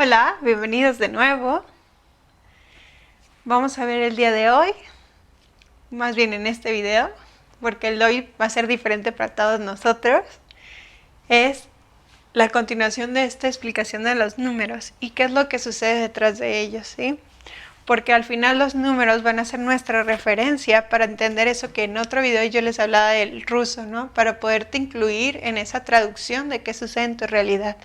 Hola, bienvenidos de nuevo. Vamos a ver el día de hoy, más bien en este video, porque el de hoy va a ser diferente para todos nosotros. Es la continuación de esta explicación de los números y qué es lo que sucede detrás de ellos, ¿sí? Porque al final los números van a ser nuestra referencia para entender eso que en otro video yo les hablaba del ruso, ¿no? Para poderte incluir en esa traducción de qué sucede en tu realidad,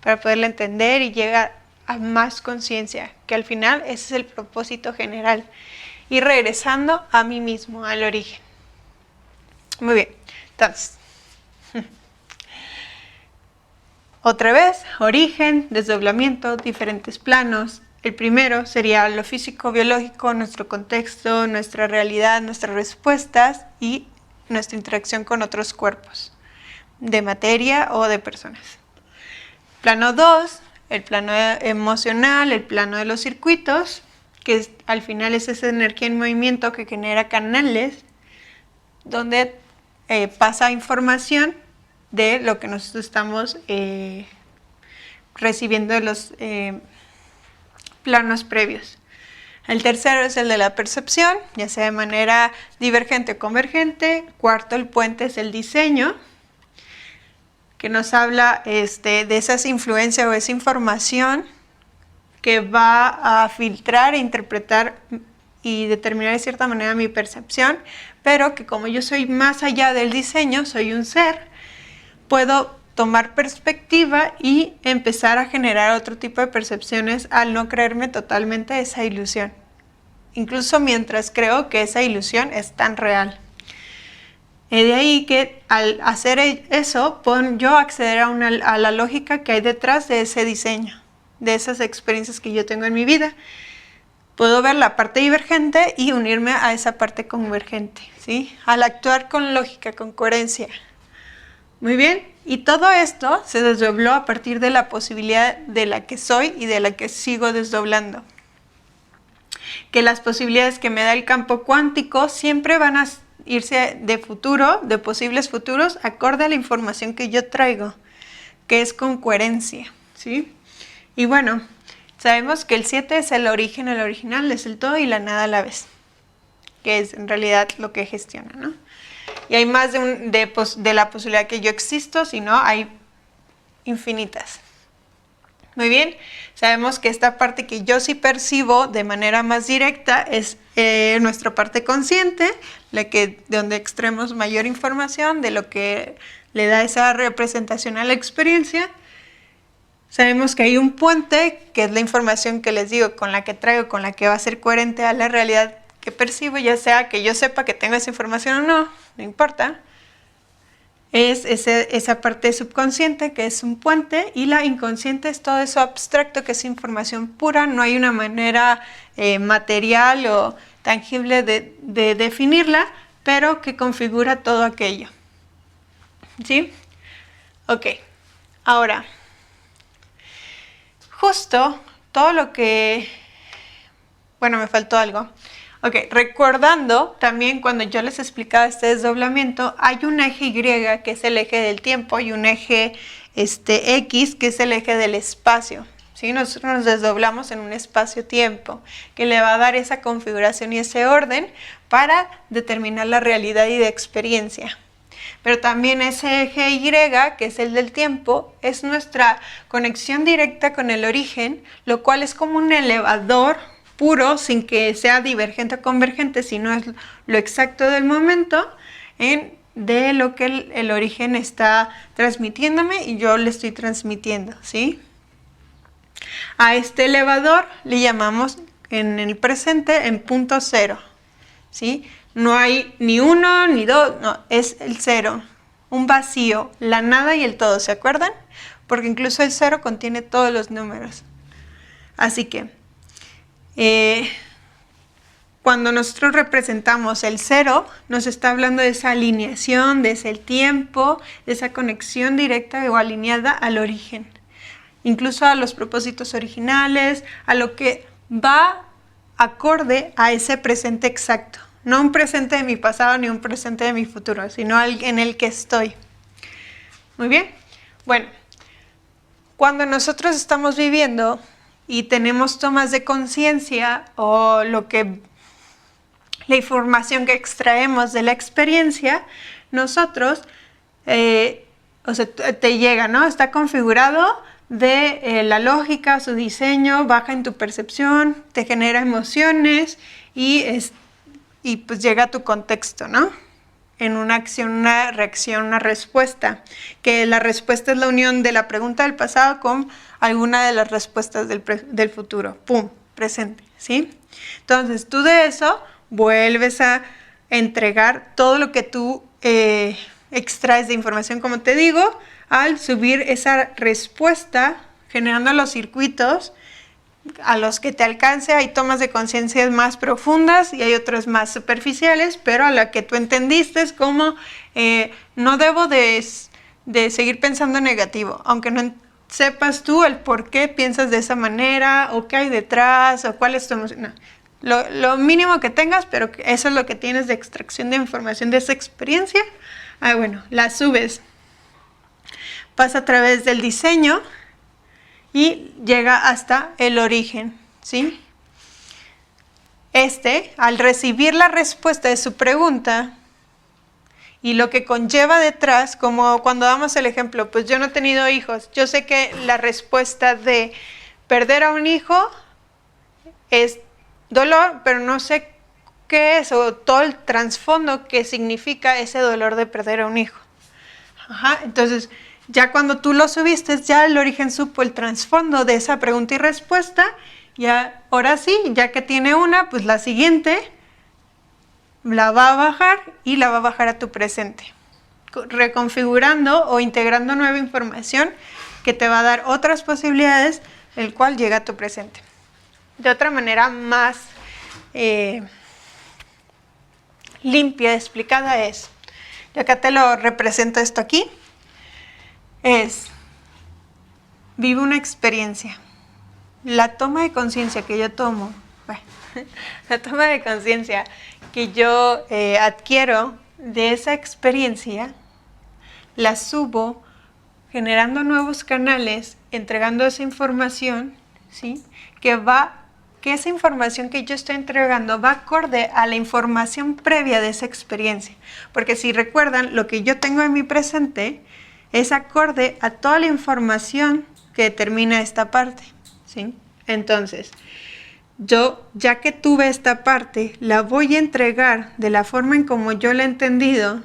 para poderla entender y llegar a más conciencia, que al final ese es el propósito general. Y regresando a mí mismo, al origen. Muy bien, entonces, otra vez, origen, desdoblamiento, diferentes planos. El primero sería lo físico-biológico, nuestro contexto, nuestra realidad, nuestras respuestas y nuestra interacción con otros cuerpos, de materia o de personas. Plano 2, el plano emocional, el plano de los circuitos, que al final es esa energía en movimiento que genera canales, donde pasa información de lo que nosotros estamos recibiendo de los planos previos. El tercero es el de la percepción, ya sea de manera divergente o convergente. Cuarto, el puente es el diseño, que nos habla de esas influencias o esa información que va a filtrar e interpretar y determinar de cierta manera mi percepción, pero que como yo soy más allá del diseño, soy un ser, puedo tomar perspectiva y empezar a generar otro tipo de percepciones al no creerme totalmente esa ilusión, incluso mientras creo que esa ilusión es tan real. De ahí que al hacer eso, puedo yo acceder a la lógica que hay detrás de ese diseño, de esas experiencias que yo tengo en mi vida. Puedo ver la parte divergente y unirme a esa parte convergente, ¿sí? Al actuar con lógica, con coherencia. Muy bien, y todo esto se desdobló a partir de la posibilidad de la que soy y de la que sigo desdoblando. Que las posibilidades que me da el campo cuántico siempre van a irse de futuro, de posibles futuros, acorde a la información que yo traigo, que es con coherencia, ¿sí? Y bueno, sabemos que el 7 es el origen, el original, es el todo y la nada a la vez, que es en realidad lo que gestiona, ¿no? Y hay más de la posibilidad que yo existo, sino hay infinitas. Muy bien, sabemos que esta parte que yo sí percibo de manera más directa es nuestra parte consciente, de donde extraemos mayor información, de lo que le da esa representación a la experiencia. Sabemos que hay un puente, que es la información que les digo, con la que traigo, con la que va a ser coherente a la realidad que percibo, ya sea que yo sepa que tengo esa información o no, no importa. Es esa parte subconsciente que es un puente, y la inconsciente es todo eso abstracto que es información pura, no hay una manera material o tangible de definirla, pero que configura todo aquello. ¿Sí? Ok, ahora, justo todo lo que... Bueno, me faltó algo. Ok, recordando también cuando yo les explicaba este desdoblamiento, hay un eje Y que es el eje del tiempo y un eje X que es el eje del espacio. ¿Sí? Nosotros nos desdoblamos en un espacio-tiempo que le va a dar esa configuración y ese orden para determinar la realidad y de experiencia. Pero también ese eje Y, que es el del tiempo, es nuestra conexión directa con el origen, lo cual es como un elevador puro, sin que sea divergente o convergente, sino es lo exacto del momento de lo que el origen está transmitiéndome y yo le estoy transmitiendo, ¿sí? A este elevador le llamamos en el presente en punto cero, ¿sí? No hay ni uno ni dos, no, es el cero, un vacío, la nada y el todo, ¿se acuerdan? Porque incluso el cero contiene todos los números. Así que cuando nosotros representamos el cero, nos está hablando de esa alineación, de ese tiempo, de esa conexión directa o alineada al origen, incluso a los propósitos originales, a lo que va acorde a ese presente exacto. No un presente de mi pasado ni un presente de mi futuro, sino en el que estoy. Muy bien. Bueno, cuando nosotros estamos viviendo y tenemos tomas de conciencia o la información que extraemos de la experiencia, nosotros, o sea, te llega, ¿no? Está configurado de la lógica, su diseño, baja en tu percepción, te genera emociones y pues llega a tu contexto, ¿no? En una acción, una reacción, una respuesta, que la respuesta es la unión de la pregunta del pasado con alguna de las respuestas del futuro. ¡Pum! Presente, ¿sí? Entonces, tú de eso vuelves a entregar todo lo que tú extraes de información, como te digo, al subir esa respuesta, generando los circuitos a los que te alcance. Hay tomas de conciencia más profundas y hay otras más superficiales, pero a la que tú entendiste es como no debo de seguir pensando negativo, aunque no sepas tú el por qué piensas de esa manera o qué hay detrás o cuál es tu emoción. No. Lo mínimo que tengas, pero eso es lo que tienes de extracción de información de esa experiencia. Bueno, la subes, pasa a través del diseño y llega hasta el origen, ¿sí? Al recibir la respuesta de su pregunta y lo que conlleva detrás, como cuando damos el ejemplo, pues yo no he tenido hijos, yo sé que la respuesta de perder a un hijo es dolor, pero no sé qué es o todo el trasfondo que significa ese dolor de perder a un hijo. Ajá, entonces, ya cuando tú lo subiste, ya el origen supo el trasfondo de esa pregunta y respuesta, ya, ahora sí, ya que tiene una, pues la siguiente la va a bajar y la va a bajar a tu presente, reconfigurando o integrando nueva información que te va a dar otras posibilidades, el cual llega a tu presente. De otra manera más limpia, explicada es, y acá te lo represento esto aquí, vive una experiencia. La toma de conciencia que yo tomo, la toma de conciencia que yo adquiero de esa experiencia, la subo generando nuevos canales, entregando esa información, ¿sí? Que esa información que yo estoy entregando va acorde a la información previa de esa experiencia. Porque si recuerdan, lo que yo tengo en mi presente es acorde a toda la información que determina esta parte, ¿sí? Entonces, yo, ya que tuve esta parte, la voy a entregar de la forma en como yo la he entendido,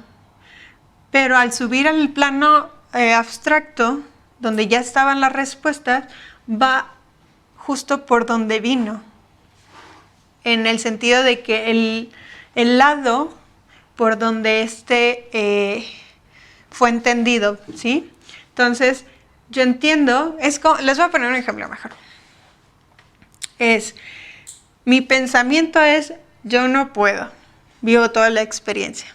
pero al subir al plano abstracto, donde ya estaban las respuestas, va justo por donde vino, en el sentido de que el lado por donde fue entendido, ¿sí? Entonces, yo entiendo, les voy a poner un ejemplo mejor. Mi pensamiento es, yo no puedo, vivo toda la experiencia.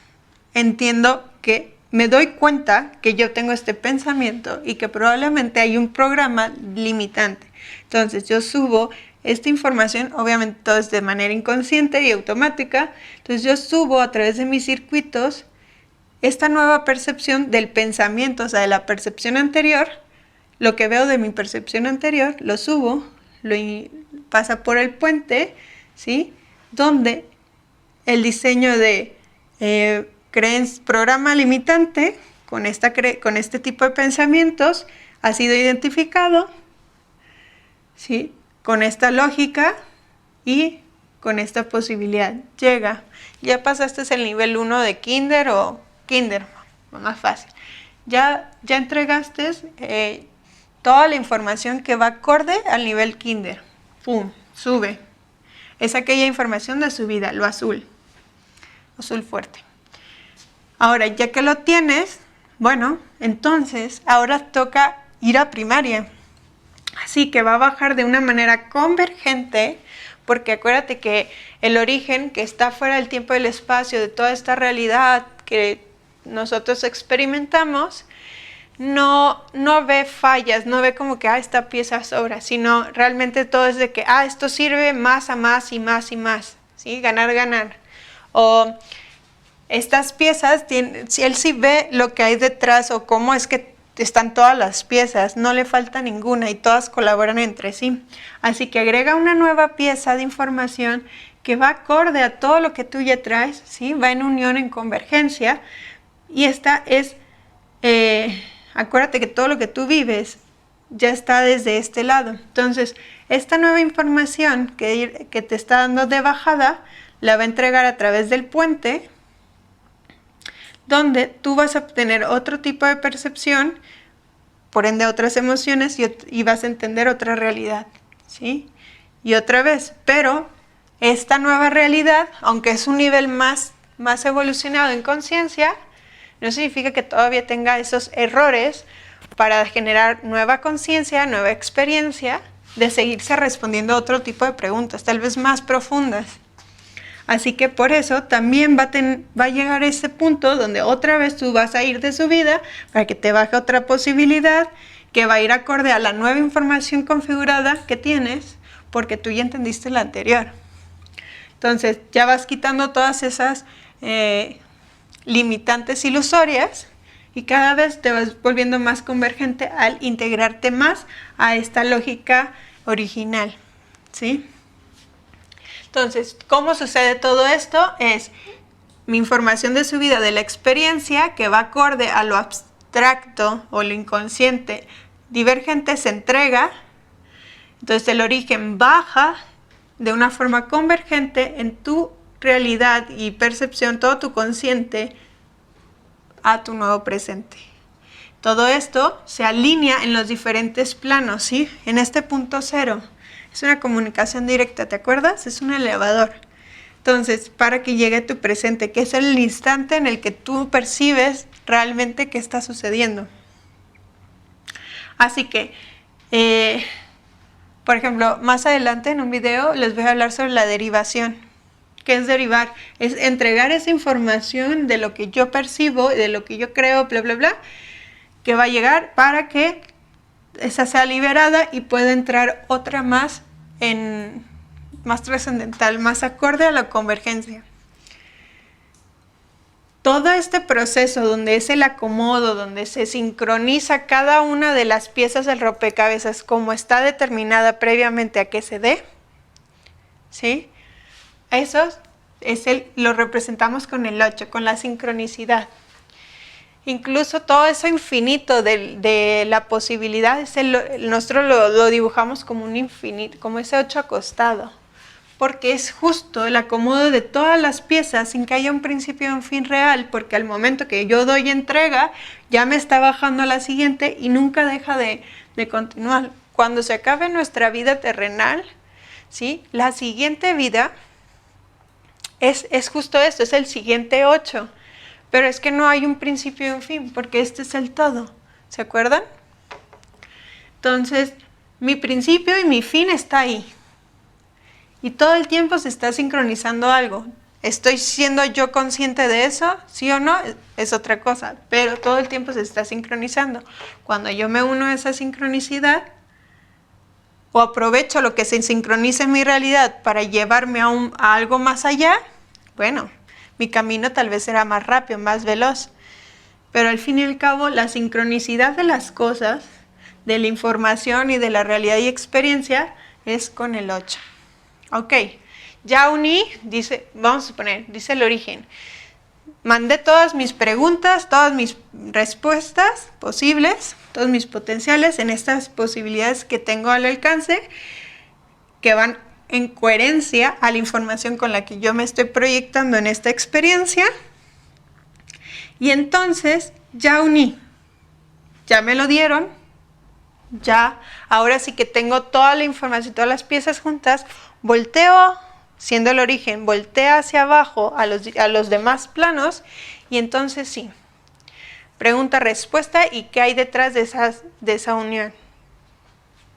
Entiendo que me doy cuenta que yo tengo este pensamiento y que probablemente hay un programa limitante. Entonces, yo subo esta información, obviamente todo es de manera inconsciente y automática, entonces yo subo a través de mis circuitos esta nueva percepción del pensamiento, o sea, de la percepción anterior, lo que veo de mi percepción anterior, lo subo, pasa por el puente, ¿sí? Donde el diseño de programa limitante con este tipo de pensamientos ha sido identificado, ¿sí? Con esta lógica y con esta posibilidad. Llega, ya pasaste el nivel 1 de Kinder o Kinder, más fácil. Ya entregaste toda la información que va acorde al nivel Kinder. ¡Pum! Sube. Es aquella información de subida, lo azul fuerte. Ahora, ya que lo tienes, bueno, entonces ahora toca ir a primaria. Así que va a bajar de una manera convergente, porque acuérdate que el origen que está fuera del tiempo y del espacio, de toda esta realidad que nosotros experimentamos, no ve fallas, no ve como que esta pieza sobra, sino realmente todo es de que esto sirve más a más y más y más, ¿sí? Ganar. O estas piezas, él sí ve lo que hay detrás o cómo es que están todas las piezas, no le falta ninguna y todas colaboran entre sí. Así que agrega una nueva pieza de información que va acorde a todo lo que tú ya traes, ¿sí? Va en unión, en convergencia, y esta es, acuérdate que todo lo que tú vives ya está desde este lado. Entonces, esta nueva información que te está dando de bajada, la va a entregar a través del puente, donde tú vas a obtener otro tipo de percepción, por ende otras emociones y vas a entender otra realidad, ¿sí? Y otra vez, pero esta nueva realidad, aunque es un nivel más evolucionado en conciencia, no significa que todavía tenga esos errores para generar nueva conciencia, nueva experiencia, de seguirse respondiendo a otro tipo de preguntas, tal vez más profundas. Así que por eso también va a llegar ese punto donde otra vez tú vas a ir de su vida para que te baje otra posibilidad que va a ir acorde a la nueva información configurada que tienes porque tú ya entendiste la anterior. Entonces ya vas quitando todas esas limitantes ilusorias y cada vez te vas volviendo más convergente al integrarte más a esta lógica original, ¿sí? Entonces, ¿cómo sucede todo esto? Es mi información de su vida, de la experiencia, que va acorde a lo abstracto o lo inconsciente divergente, se entrega. Entonces, el origen baja de una forma convergente en tu realidad y percepción, todo tu consciente, a tu nuevo presente. Todo esto se alinea en los diferentes planos, ¿sí? En este punto cero. Es una comunicación directa, ¿te acuerdas? Es un elevador. Entonces, para que llegue a tu presente, que es el instante en el que tú percibes realmente qué está sucediendo. Así que, por ejemplo, más adelante en un video les voy a hablar sobre la derivación. ¿Qué es derivar? Es entregar esa información de lo que yo percibo, de lo que yo creo, bla, bla, bla, que va a llegar para que esa sea liberada y pueda entrar otra más trascendental, más acorde a la convergencia. Todo este proceso donde es el acomodo, donde se sincroniza cada una de las piezas del rompecabezas como está determinada previamente a que se dé, ¿sí? Eso lo representamos con el 8, con la sincronicidad. Incluso todo eso infinito de la posibilidad, nosotros lo dibujamos como un infinito, como ese 8 acostado, porque es justo el acomodo de todas las piezas sin que haya un principio y un fin real, porque al momento que yo doy entrega, ya me está bajando a la siguiente y nunca deja de continuar. Cuando se acabe nuestra vida terrenal, ¿sí? La siguiente vida es justo esto, es el siguiente 8. Pero es que no hay un principio y un fin, porque este es el todo. ¿Se acuerdan? Entonces, mi principio y mi fin está ahí. Y todo el tiempo se está sincronizando algo. ¿Estoy siendo yo consciente de eso? ¿Sí o no? Es otra cosa. Pero todo el tiempo se está sincronizando. Cuando yo me uno a esa sincronicidad, o aprovecho lo que se sincroniza en mi realidad para llevarme a algo más allá, bueno, mi camino tal vez será más rápido, más veloz. Pero al fin y al cabo, la sincronicidad de las cosas, de la información y de la realidad y experiencia, es con el 8. Ok, ya uní, vamos a suponer, dice el origen. Mandé todas mis preguntas, todas mis respuestas posibles, todos mis potenciales en estas posibilidades que tengo al alcance, que van en coherencia a la información con la que yo me estoy proyectando en esta experiencia. Y entonces ya uní, ya me lo dieron, ya ahora sí que tengo toda la información, todas las piezas juntas, volteo, siendo el origen, voltea hacia abajo a los demás planos y entonces sí, pregunta, respuesta y qué hay detrás de esa unión.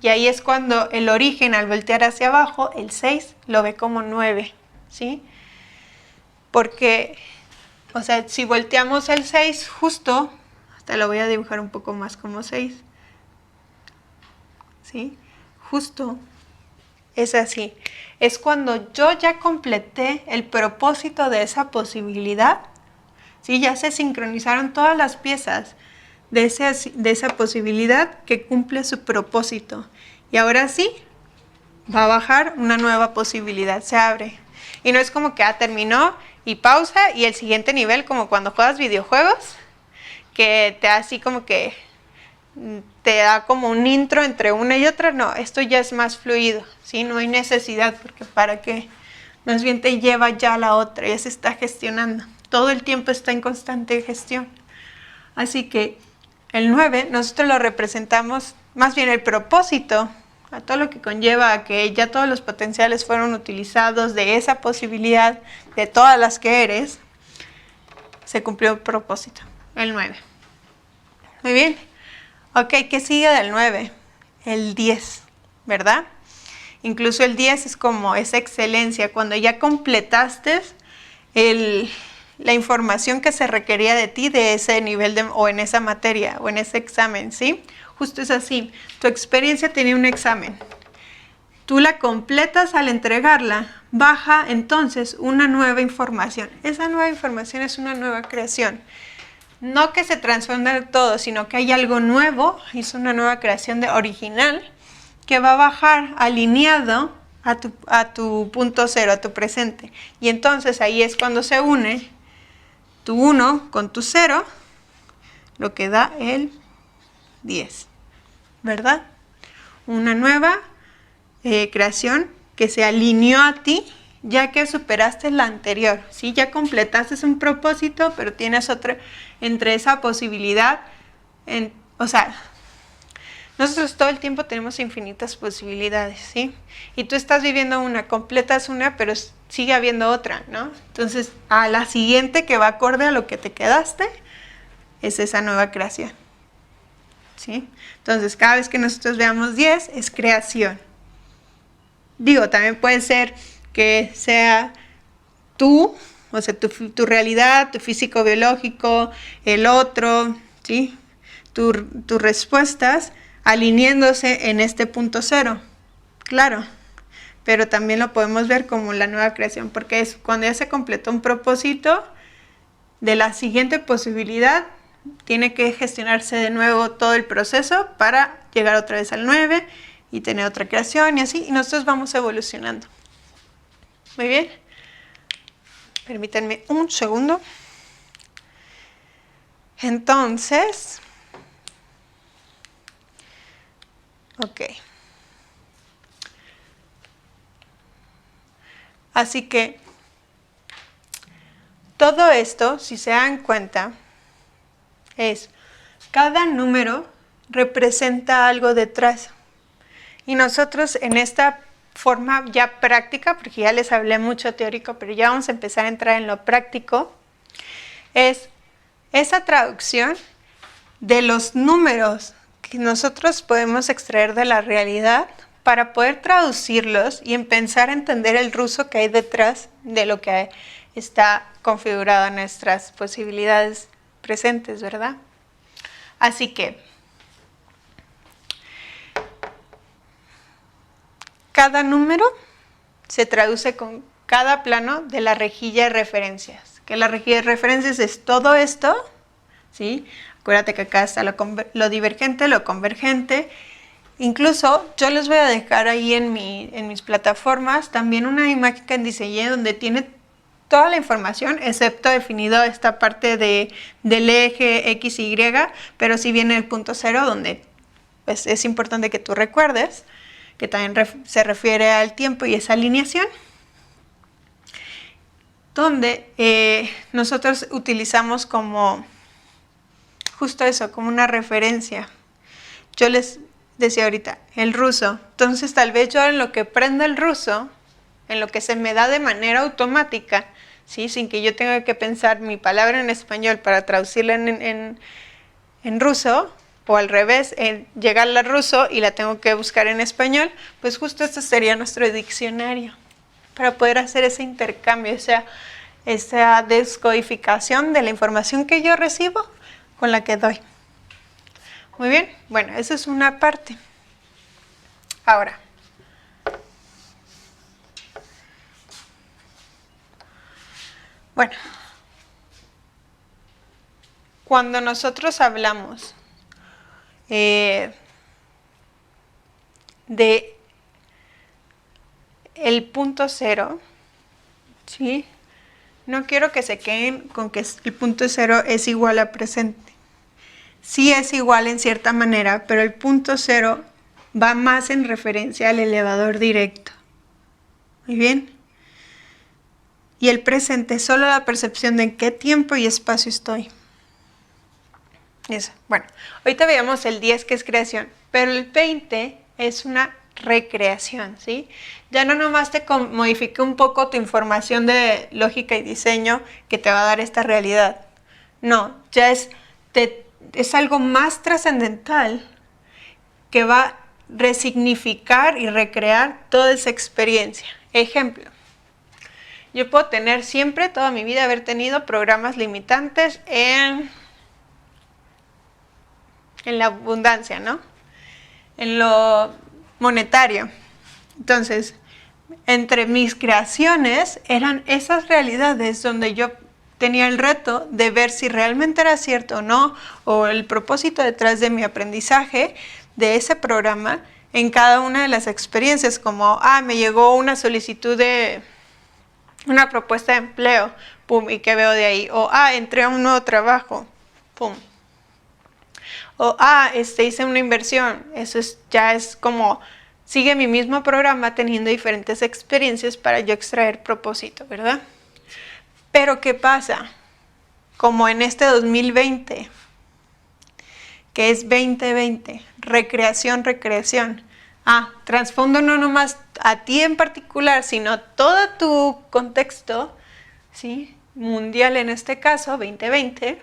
Y ahí es cuando el origen, al voltear hacia abajo, el 6 lo ve como 9, ¿sí? Porque, o sea, si volteamos el 6 justo, hasta lo voy a dibujar un poco más como 6, ¿sí? Justo es así. Es cuando yo ya completé el propósito de esa posibilidad, ¿sí? Ya se sincronizaron todas las piezas de esa posibilidad que cumple su propósito. Y ahora sí, va a bajar una nueva posibilidad, se abre. Y no es como que terminó y pausa y el siguiente nivel, como cuando juegas videojuegos, que te da así como que te da como un intro entre una y otra. No, esto ya es más fluido, ¿sí? No hay necesidad, porque para qué, más bien te lleva ya a la otra, ya se está gestionando. Todo el tiempo está en constante gestión. Así que el 9 nosotros lo representamos, más bien el propósito, a todo lo que conlleva a que ya todos los potenciales fueron utilizados de esa posibilidad, de todas las que eres, se cumplió el propósito, el 9. Muy bien. Ok, ¿qué sigue del 9? El 10, ¿verdad? Incluso el 10 es como esa excelencia, cuando ya completaste la información que se requería de ti de ese nivel o en esa materia o en ese examen, ¿sí? Justo es así. Tu experiencia tenía un examen. Tú la completas al entregarla, baja entonces una nueva información. Esa nueva información es una nueva creación. No que se transforme todo, sino que hay algo nuevo, es una nueva creación original que va a bajar alineado a tu punto cero, a tu presente. Y entonces ahí es cuando se une tu 1 con tu 0, lo que da el 10, ¿verdad? Una nueva creación que se alineó a ti ya que superaste la anterior, ¿sí? Ya completaste un propósito, pero tienes otra entre esa posibilidad, o sea, nosotros todo el tiempo tenemos infinitas posibilidades, ¿sí? Y tú estás viviendo una, completas una, pero sigue habiendo otra, ¿no? Entonces, a la siguiente que va acorde a lo que te quedaste, es esa nueva creación, ¿sí? Entonces, cada vez que nosotros veamos 10, es creación. Digo, también puede ser que sea tú, o sea, tu realidad, tu físico biológico, el otro, ¿sí? Tus respuestas alineándose en este punto cero, claro, pero también lo podemos ver como la nueva creación, porque es cuando ya se completó un propósito, de la siguiente posibilidad tiene que gestionarse de nuevo todo el proceso para llegar otra vez al 9 y tener otra creación y así, y nosotros vamos evolucionando. Muy bien. Permítanme un segundo. Entonces, ok. Así que todo esto, si se dan cuenta, es cada número representa algo detrás. Y nosotros en esta forma ya práctica, porque ya les hablé mucho teórico, pero ya vamos a empezar a entrar en lo práctico, es esa traducción de los números que nosotros podemos extraer de la realidad para poder traducirlos y empezar a entender el ruso que hay detrás de lo que está configurado en nuestras posibilidades presentes, ¿verdad? Así que cada número se traduce con cada plano de la rejilla de referencias, que la rejilla de referencias es todo esto, ¿sí? Acuérdate que acá está lo divergente, lo convergente. Incluso yo les voy a dejar ahí en mis plataformas también una imagen que diseñé donde tiene toda la información, excepto definido esta parte del eje X, Y, pero sí viene el punto cero, donde pues, es importante que tú recuerdes, que también se refiere al tiempo y esa alineación, donde nosotros utilizamos como justo eso, como una referencia. Yo les decía ahorita, el ruso. Entonces tal vez yo en lo que aprendo el ruso, en lo que se me da de manera automática, ¿sí? Sin que yo tenga que pensar mi palabra en español para traducirla en ruso, o al revés, llegarla al ruso y la tengo que buscar en español, pues justo esto sería nuestro diccionario, para poder hacer ese intercambio, esa descodificación de la información que yo recibo con la que doy. Muy bien, bueno, esa es una parte. Ahora, bueno, cuando nosotros hablamos de el punto cero, ¿sí? No quiero que se queden con que el punto cero es igual a presente. Sí es igual en cierta manera, pero el punto cero va más en referencia al elevador directo. Muy bien. Y el presente es solo la percepción de en qué tiempo y espacio estoy. Eso. Bueno, ahorita veamos el 10 que es creación, pero el 20 es una recreación, ¿sí? Ya no nomás te modifique un poco tu información de lógica y diseño que te va a dar esta realidad. No, ya es algo más trascendental que va a resignificar y recrear toda esa experiencia. Ejemplo, yo puedo tener siempre, toda mi vida, haber tenido programas limitantes en la abundancia, ¿no? En lo monetario. Entonces, entre mis creaciones eran esas realidades donde yo tenía el reto de ver si realmente era cierto o no, o el propósito detrás de mi aprendizaje de ese programa en cada una de las experiencias, como, me llegó una solicitud de una propuesta de empleo, pum, ¿y qué veo de ahí? O, entré a un nuevo trabajo, pum. O, hice una inversión. Eso ya es como, sigue mi mismo programa teniendo diferentes experiencias para yo extraer propósito, ¿verdad? Pero ¿qué pasa? Como en este 2020, que es 2020, recreación. Trasfondo no nomás a ti en particular, sino todo tu contexto, ¿sí? Mundial en este caso, 2020,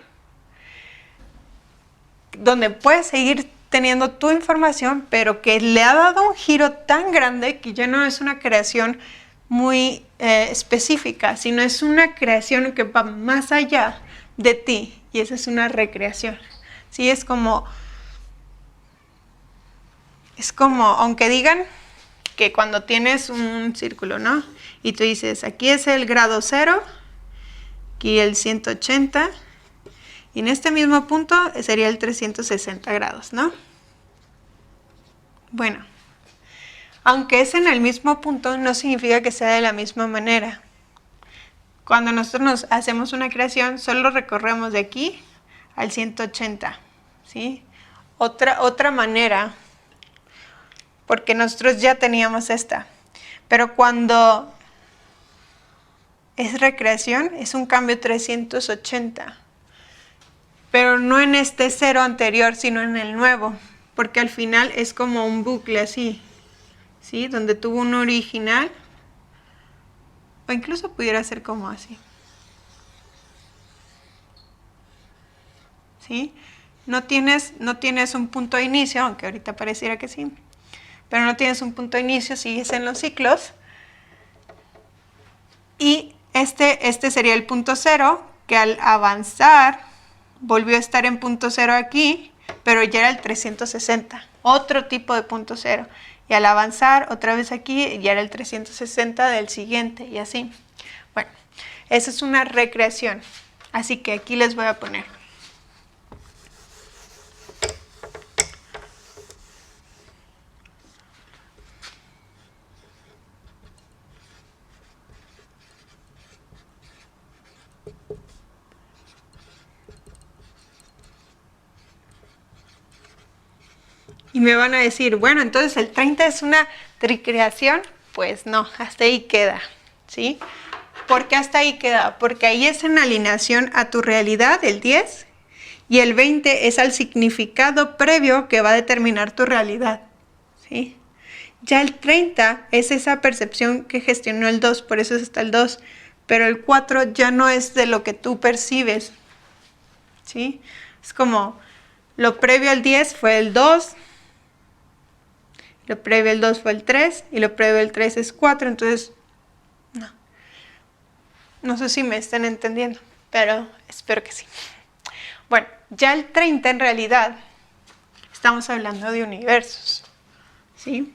donde puedes seguir teniendo tu información, pero que le ha dado un giro tan grande que ya no es una creación muy específica, sino es una creación que va más allá de ti, y esa es una recreación. Sí, es como, aunque digan que cuando tienes un círculo, ¿no? Y tú dices, aquí es el grado 0, aquí el 180, y en este mismo punto sería el 360 grados, ¿no? Bueno, aunque es en el mismo punto, no significa que sea de la misma manera. Cuando nosotros nos hacemos una creación, solo recorremos de aquí al 180, ¿sí? Otra manera, porque nosotros ya teníamos esta. Pero cuando es recreación, es un cambio 380. Pero no en este cero anterior, sino en el nuevo. Porque al final es como un bucle así, ¿sí? Donde tuvo un original. O incluso pudiera ser como así. ¿Sí? No tienes un punto de inicio, aunque ahorita pareciera que sí. Pero no tienes un punto de inicio, sigues en los ciclos. Y este sería el punto cero, que al avanzar volvió a estar en punto cero aquí, pero ya era el 360, otro tipo de punto cero. Y al avanzar otra vez aquí, ya era el 360 del siguiente, y así. Bueno, esa es una recreación. Así que aquí les voy a poner. Y me van a decir, bueno, entonces el 30 es una tricreación. Pues no, hasta ahí queda, ¿sí? ¿Por qué hasta ahí queda? Porque ahí es en alineación a tu realidad, el 10, y el 20 es al significado previo que va a determinar tu realidad, ¿sí? Ya el 30 es esa percepción que gestionó el 2, por eso es hasta el 2, pero el 4 ya no es de lo que tú percibes, ¿sí? Es como, lo previo al 10 fue el 2, lo previo al 2 fue el 3, y lo previo al 3 es 4, entonces, no sé si me están entendiendo, pero espero que sí. Bueno, ya el 30 en realidad, estamos hablando de universos, ¿sí?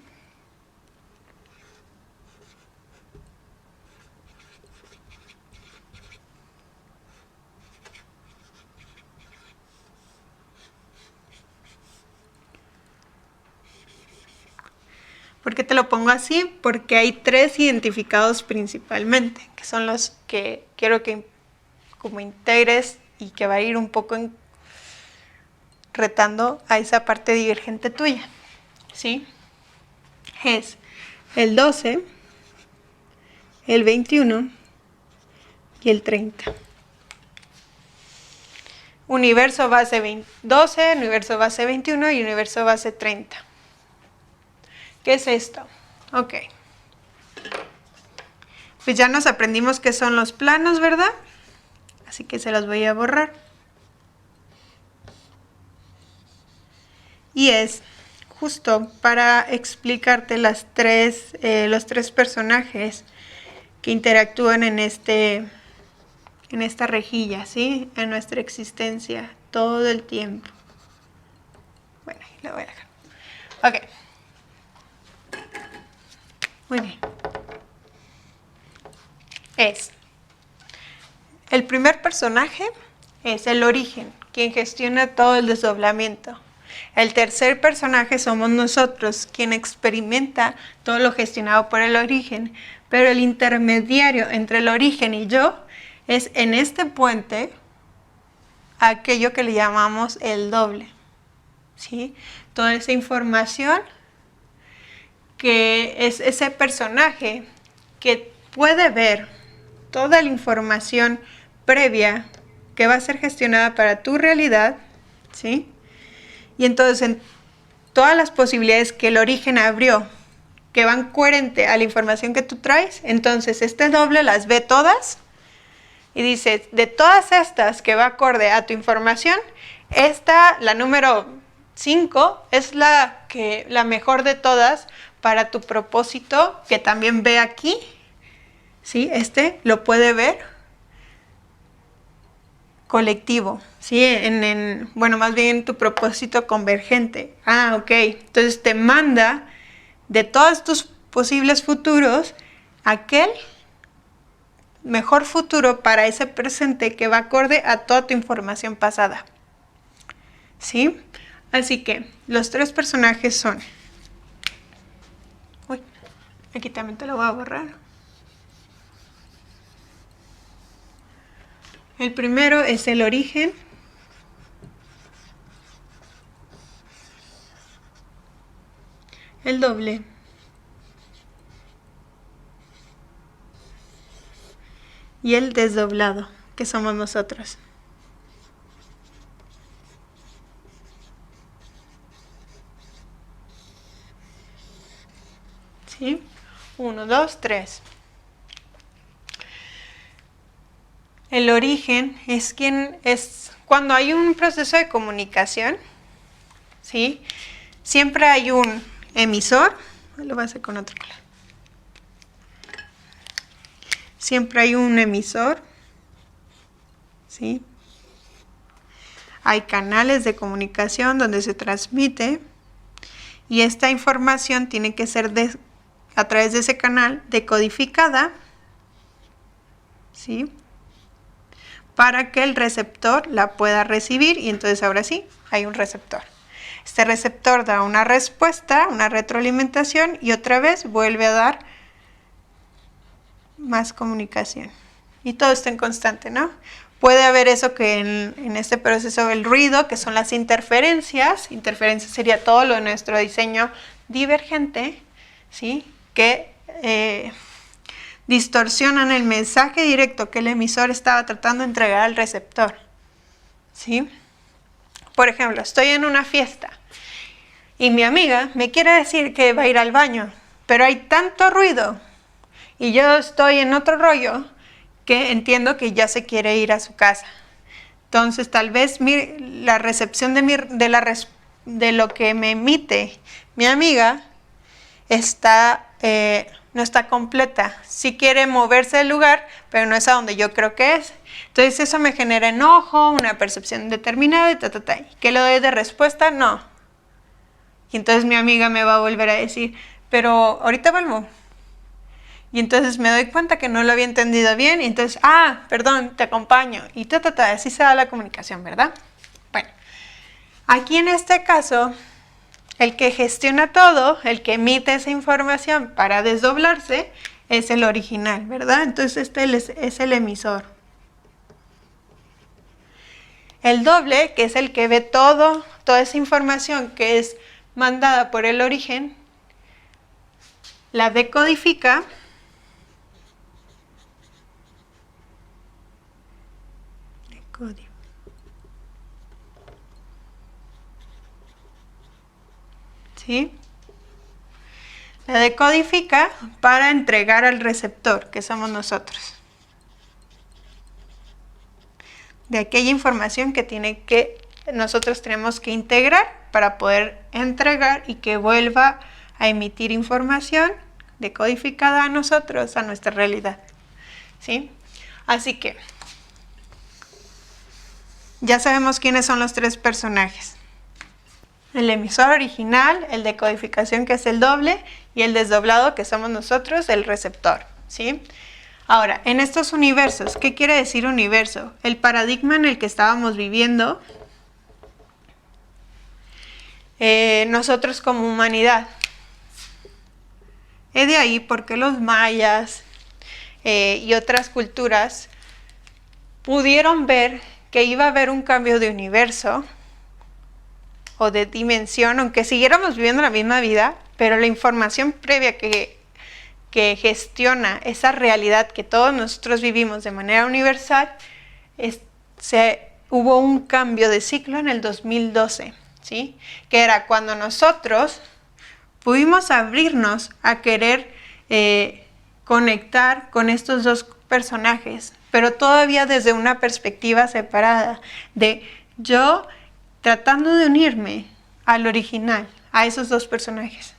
¿Por qué te lo pongo así? Porque hay 3 identificados principalmente, que son los que quiero que como integres y que va a ir un poco retando a esa parte divergente tuya, ¿sí? Es el 12, el 21 y el 30. Universo base 12, universo base 21 y universo base 30. ¿Qué es esto? Ok. Pues ya nos aprendimos qué son los planos, ¿verdad? Así que se los voy a borrar. Y es justo para explicarte los 3 personajes que interactúan en esta rejilla, ¿sí? En nuestra existencia todo el tiempo. Bueno, ahí lo voy a dejar. Ok. Muy bien. El primer personaje es el origen, quien gestiona todo el desdoblamiento. El tercer personaje somos nosotros, quien experimenta todo lo gestionado por el origen. Pero el intermediario entre el origen y yo es en este puente aquello que le llamamos el doble, ¿sí? Toda esa información que es ese personaje que puede ver toda la información previa que va a ser gestionada para tu realidad, ¿sí? Y entonces en todas las posibilidades que el origen abrió, que van coherente a la información que tú traes, entonces este doble las ve todas y dice, de todas estas que va acorde a tu información, esta, la número 5, es la mejor de todas para tu propósito, que también ve aquí, ¿sí? Lo puede ver colectivo, ¿sí? Bueno, más bien tu propósito convergente. Ah, ok. Entonces te manda de todos tus posibles futuros aquel mejor futuro para ese presente que va acorde a toda tu información pasada, ¿sí? Así que los 3 personajes son... Uy, aquí también te lo voy a borrar. El primero es el origen. El doble. Y el desdoblado, que somos nosotros. ¿Sí? 1, 2, 3. El origen es cuando hay un proceso de comunicación, ¿sí? Siempre hay un emisor. Lo voy a hacer con otro color. Siempre hay un emisor, ¿sí? Hay canales de comunicación donde se transmite y esta información tiene que ser a través de ese canal decodificada, ¿sí? Para que el receptor la pueda recibir y entonces ahora sí hay un receptor. Este receptor da una respuesta, una retroalimentación y otra vez vuelve a dar más comunicación. Y todo está en constante, ¿no? Puede haber eso que en este proceso el ruido, que son las interferencias. Interferencia sería todo lo de nuestro diseño divergente, ¿sí? Que distorsionan el mensaje directo que el emisor estaba tratando de entregar al receptor, ¿sí? Por ejemplo, estoy en una fiesta y mi amiga me quiere decir que va a ir al baño, pero hay tanto ruido y yo estoy en otro rollo que entiendo que ya se quiere ir a su casa. Entonces, tal vez la recepción de lo que me emite mi amiga no está completa. Sí quiere moverse del lugar, pero no es a donde yo creo que es. Entonces, eso me genera enojo, una percepción determinada y ¿Qué le doy de respuesta? No. Y entonces mi amiga me va a volver a decir, pero ahorita vuelvo. Y entonces me doy cuenta que no lo había entendido bien y entonces, perdón, te acompaño. Y así se da la comunicación, ¿verdad? Bueno, aquí en este caso, el que gestiona todo, el que emite esa información para desdoblarse, es el original, ¿verdad? Entonces este es el emisor. El doble, que es el que ve toda esa información que es mandada por el origen, la decodifica ¿sí? La decodifica para entregar al receptor, que somos nosotros, de aquella información que nosotros tenemos que integrar para poder entregar y que vuelva a emitir información decodificada a nosotros, a nuestra realidad, ¿sí? Así que ya sabemos quiénes son los tres personajes. El emisor original, el de codificación, que es el doble, y el desdoblado, que somos nosotros, el receptor, ¿sí? Ahora, en estos universos, ¿qué quiere decir universo? El paradigma en el que estábamos viviendo, nosotros como humanidad. Es de ahí porque los mayas y otras culturas pudieron ver que iba a haber un cambio de universo o de dimensión, aunque siguiéramos viviendo la misma vida, pero la información previa que gestiona esa realidad que todos nosotros vivimos de manera universal, hubo un cambio de ciclo en el 2012, ¿sí? Que era cuando nosotros pudimos abrirnos a querer conectar con estos dos personajes, pero todavía desde una perspectiva separada, de yo tratando de unirme al original, a esos dos personajes.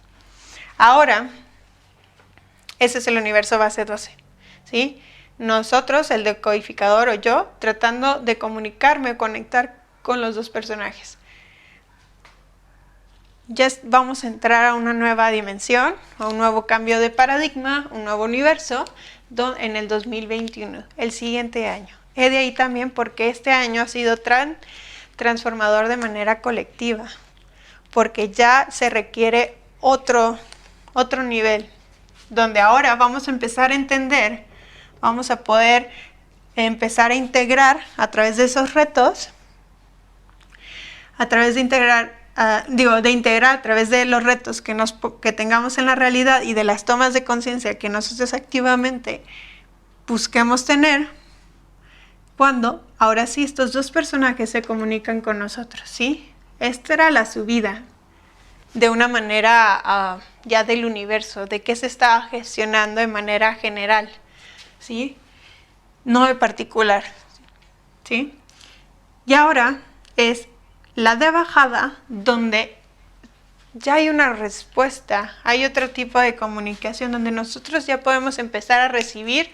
Ahora, ese es el universo base 12, ¿sí? Nosotros, el decodificador o yo, tratando de comunicarme o conectar con los dos personajes. Ya vamos a entrar a una nueva dimensión, a un nuevo cambio de paradigma, un nuevo universo en el 2021, el siguiente año. Es de ahí también porque este año ha sido transformador de manera colectiva, porque ya se requiere otro nivel, donde ahora vamos a empezar a entender, vamos a poder empezar a integrar a través de esos retos, a través de integrar a través de los retos que tengamos en la realidad y de las tomas de conciencia que nosotros activamente busquemos tener, cuando ahora sí estos dos personajes se comunican con nosotros, ¿sí? Esta era la subida de una manera ya del universo, de qué se está gestionando de manera general, ¿sí? No de particular, ¿sí? Y ahora es la de bajada, donde ya hay una respuesta, hay otro tipo de comunicación, donde nosotros ya podemos empezar a recibir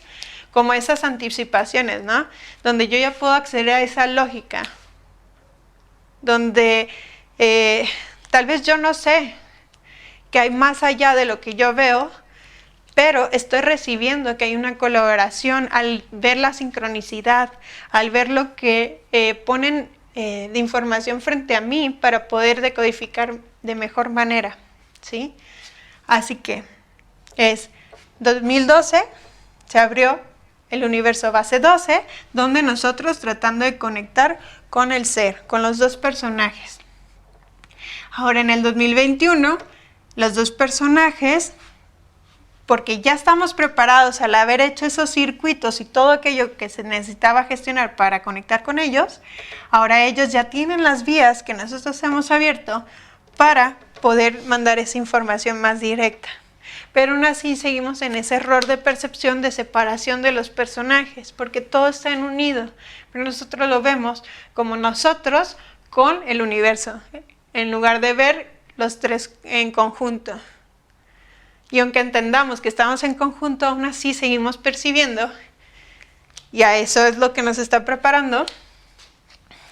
como esas anticipaciones, ¿no? Donde yo ya puedo acceder a esa lógica, donde tal vez yo no sé que hay más allá de lo que yo veo, pero estoy recibiendo que hay una colaboración al ver la sincronicidad, al ver lo que ponen de información frente a mí para poder decodificar de mejor manera, ¿sí? Así que es 2012, se abrió el universo base 12, donde nosotros tratando de conectar con el ser, con los dos personajes. Ahora en el 2021, los dos personajes, porque ya estamos preparados al haber hecho esos circuitos y todo aquello que se necesitaba gestionar para conectar con ellos, ahora ellos ya tienen las vías que nosotros hemos abierto para poder mandar esa información más directa. Pero aún así seguimos en ese error de percepción de separación de los personajes, porque todos están unidos, pero nosotros lo vemos como nosotros con el universo, en lugar de ver los tres en conjunto. Y aunque entendamos que estamos en conjunto, aún así seguimos percibiendo, y a eso es lo que nos está preparando,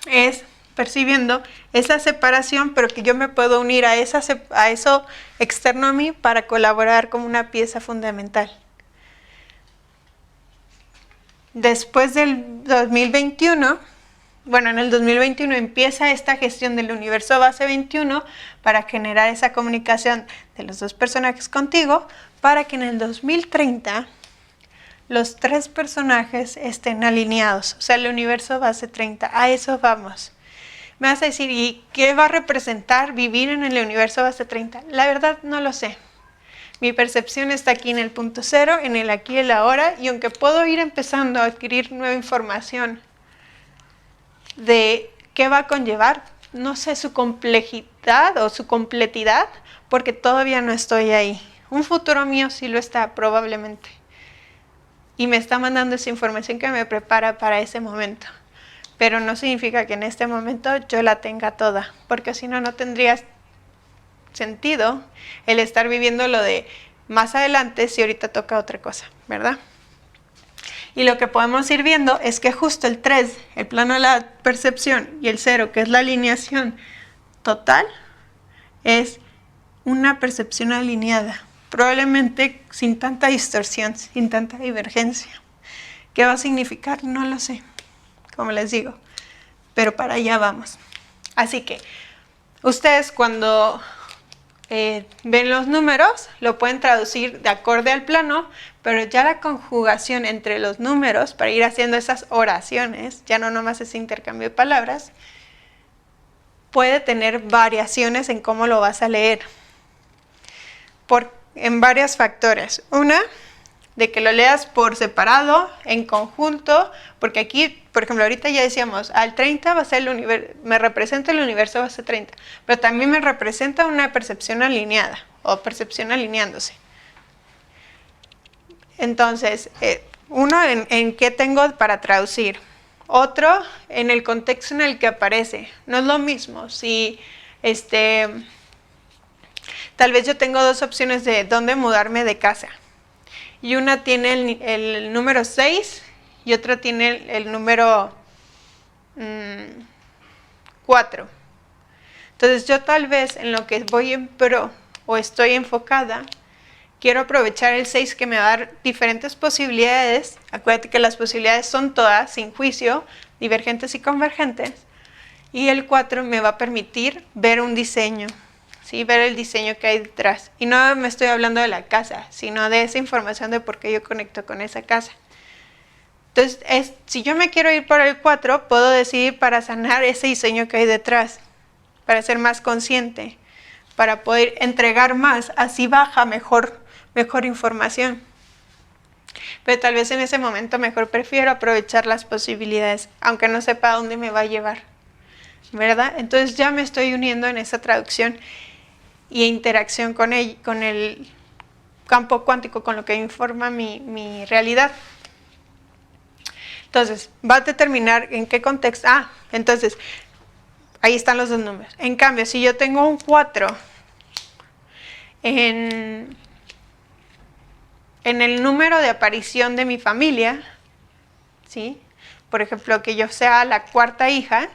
es percibiendo esa separación, pero que yo me puedo unir a eso externo a mí para colaborar como una pieza fundamental. Después del 2021, bueno, en el 2021 empieza esta gestión del universo base 21 para generar esa comunicación de los dos personajes contigo, para que en el 2030 los 3 personajes estén alineados, o sea, el universo base 30, a eso vamos. Me vas a decir, ¿y qué va a representar vivir en el universo base 30? La verdad no lo sé. Mi percepción está aquí en el punto cero, en el aquí y el ahora, y aunque puedo ir empezando a adquirir nueva información de qué va a conllevar, no sé su complejidad o su completidad, porque todavía no estoy ahí. Un futuro mío sí lo está, probablemente. Y me está mandando esa información que me prepara para ese momento. Pero no significa que en este momento yo la tenga toda, porque si no, no tendría sentido el estar viviendo lo de más adelante si ahorita toca otra cosa, ¿verdad? Y lo que podemos ir viendo es que justo el 3, el plano de la percepción, y el 0, que es la alineación total, es una percepción alineada, probablemente sin tanta distorsión, sin tanta divergencia. ¿Qué va a significar? No lo sé, como les digo, pero para allá vamos. Así que ustedes cuando ven los números, lo pueden traducir de acorde al plano, pero ya la conjugación entre los números, para ir haciendo esas oraciones, ya no nomás ese intercambio de palabras, puede tener variaciones en cómo lo vas a leer, en varios factores. Una, de que lo leas por separado, en conjunto, porque aquí, por ejemplo, ahorita ya decíamos, al 30 va a ser el universo, me representa el universo base 30, pero también me representa una percepción alineada, o percepción alineándose. Entonces, uno, en qué tengo para traducir. Otro, en el contexto en el que aparece. No es lo mismo si, tal vez yo tengo 2 opciones de dónde mudarme de casa. Y una tiene el número 6 y otra tiene el número 4. Entonces yo tal vez en lo que voy en pro o estoy enfocada, quiero aprovechar el 6 que me va a dar diferentes posibilidades. Acuérdate que las posibilidades son todas, sin juicio, divergentes y convergentes. Y el 4 me va a permitir ver un diseño, ¿sí? Ver el diseño que hay detrás. Y no me estoy hablando de la casa, sino de esa información de por qué yo conecto con esa casa. Entonces, si yo me quiero ir por el 4, puedo decidir para sanar ese diseño que hay detrás, para ser más consciente, para poder entregar más, así baja mejor información. Pero tal vez en ese momento mejor prefiero aprovechar las posibilidades, aunque no sepa a dónde me va a llevar, ¿verdad? Entonces ya me estoy uniendo en esa traducción y interacción con el campo cuántico, con lo que informa mi realidad. Entonces, va a determinar en qué contexto. Entonces, ahí están los 2 números. En cambio, si yo tengo un 4 en el número de aparición de mi familia, ¿sí? Por ejemplo, que yo sea la 4ª hija,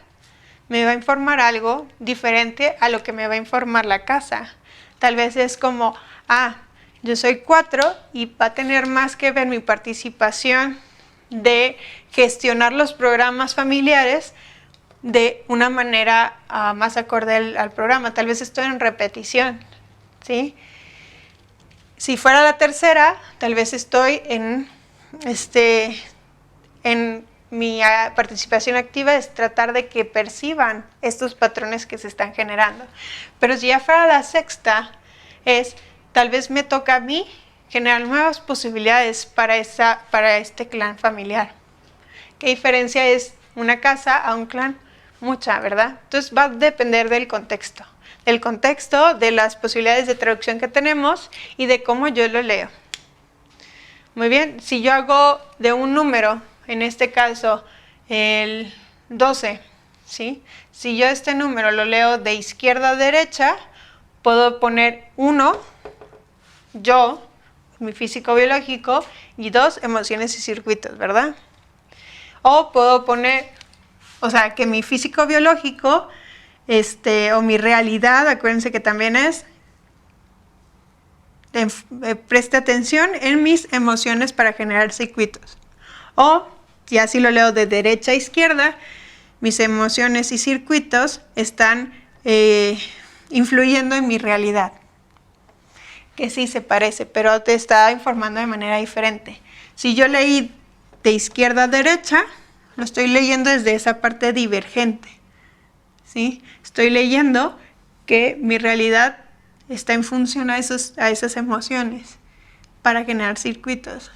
me va a informar algo diferente a lo que me va a informar la casa. Tal vez es como, yo soy 4 y va a tener más que ver mi participación de gestionar los programas familiares de una manera más acorde al programa. Tal vez estoy en repetición, ¿sí? Si fuera la 3ª, tal vez estoy en mi participación activa es tratar de que perciban estos patrones que se están generando. Pero si ya fuera la 6ª, tal vez me toca a mí generar nuevas posibilidades para este clan familiar. ¿Qué diferencia es una casa a un clan? Mucha, ¿verdad? Entonces va a depender del contexto, de las posibilidades de traducción que tenemos y de cómo yo lo leo. Muy bien, si yo hago de un número, en este caso el 12, ¿sí? Si yo este número lo leo de izquierda a derecha, puedo poner 1, yo, mi físico biológico, y 2, emociones y circuitos, ¿verdad? O puedo poner, que mi físico biológico, o mi realidad, acuérdense que también es, preste atención en mis emociones para generar circuitos. O, si así lo leo de derecha a izquierda, mis emociones y circuitos están influyendo en mi realidad. Que sí se parece, pero te está informando de manera diferente. Si yo leí de izquierda a derecha, lo estoy leyendo desde esa parte divergente, ¿sí? Estoy leyendo que mi realidad está en función a esas emociones para generar circuitos.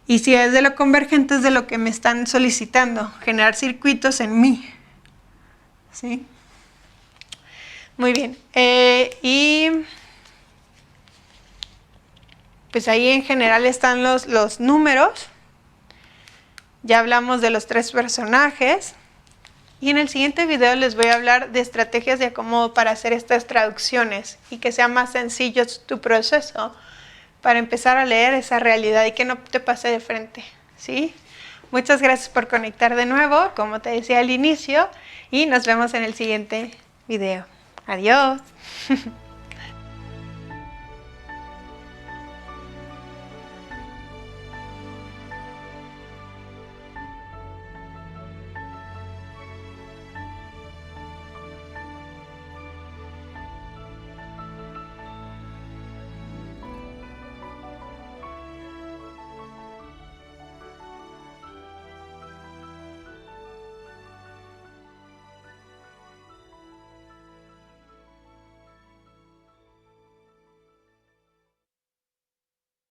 Y si es de lo convergente, es de lo que me están solicitando, generar circuitos en mí, ¿sí? Muy bien. Y pues ahí en general están los números. Ya hablamos de los 3 personajes. Y en el siguiente video les voy a hablar de estrategias de acomodo para hacer estas traducciones y que sea más sencillo tu proceso para empezar a leer esa realidad y que no te pase de frente, ¿sí? Muchas gracias por conectar de nuevo, como te decía al inicio, y nos vemos en el siguiente video. Adiós.